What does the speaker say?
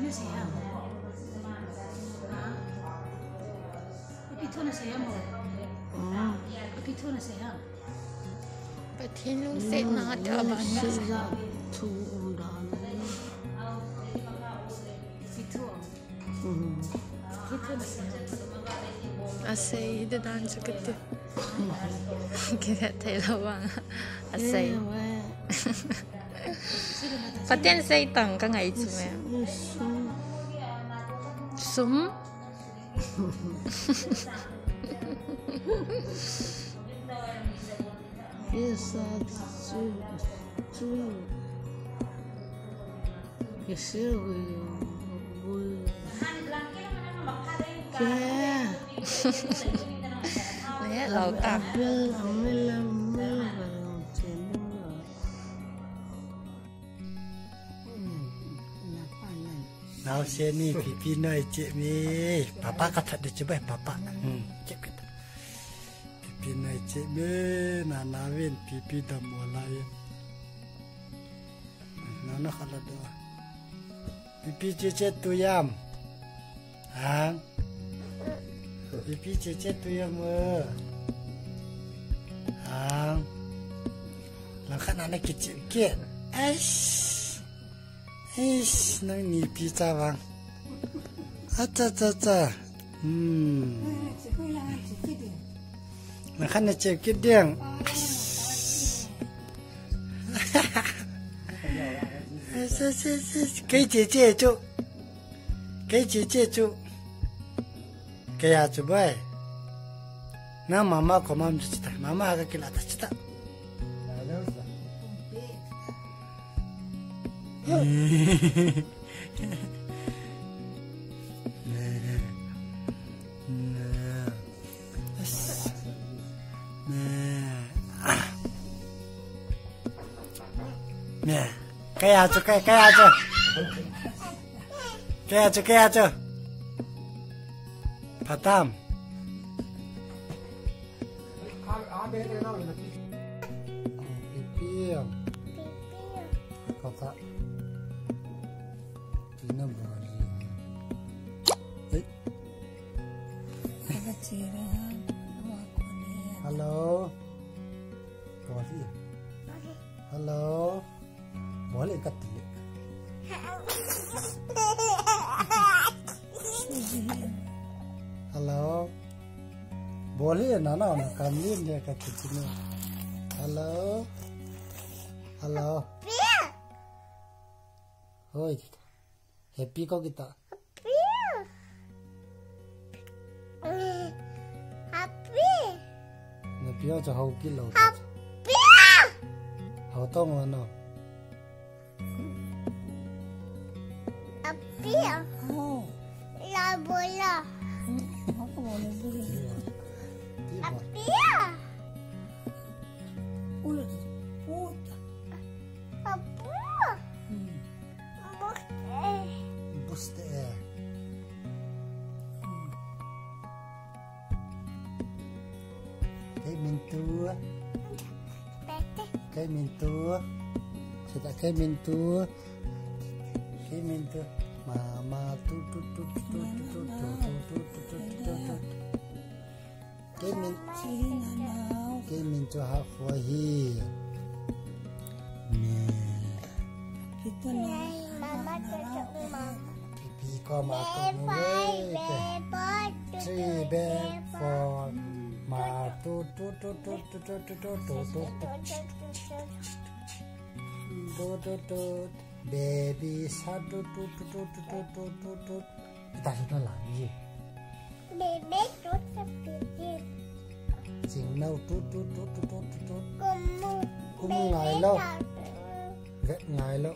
na siya. Ipito na siya mo. Ipito na siya. Patin yung set na ate abanya. Ipito. Ipito na siya. Asay, dadaan sa kito. Kita tayo lang. Asay. Patin sa itang ka nga ito mo yan. Sum? Yes, true. Yes, yeah. Nè, lẩu tạp. Nào xe ni pipi nói chị mi papa có thật được chứ vậy papa chị biết pipi nói chị mi na viên pipi đầm mùa lại nó khá là đó pipi chết tôi yam à pipi chết tôi yam mơ à làm khả năng này chị kia ấy Ish, nang ni pizza bang. Acha. Nang kan cek kideng. Cái姐住，cái姐住，cái ya住bay. Na mama ko mam cita, mama aga kila ta cita. Nè, cái aja. Patam. Pipi. Kata. Tina bali. Halo. Bali. Halo. Boleh kata. Halo. Boleh ya nana kami dia kata sini. Halo. Halo. Hoi. Happy kok kita? Happy. Happy aja hau kilo. Happy. Hau tau mana? Happy. Oh. La bola. Apa bola bola? Happy. Udah. Happy. Buste. Cái mintu. Sudah cái mintu. Mama tu. Cái mintu hawaii. Mama cocok rumah. Pipi kau makan mulai. 3 bed for ma tu. Baby satu tu. Kita sudah lagi. Baby tu seperti. Sing nau tu. Kamu ngai lo. Ngai lo.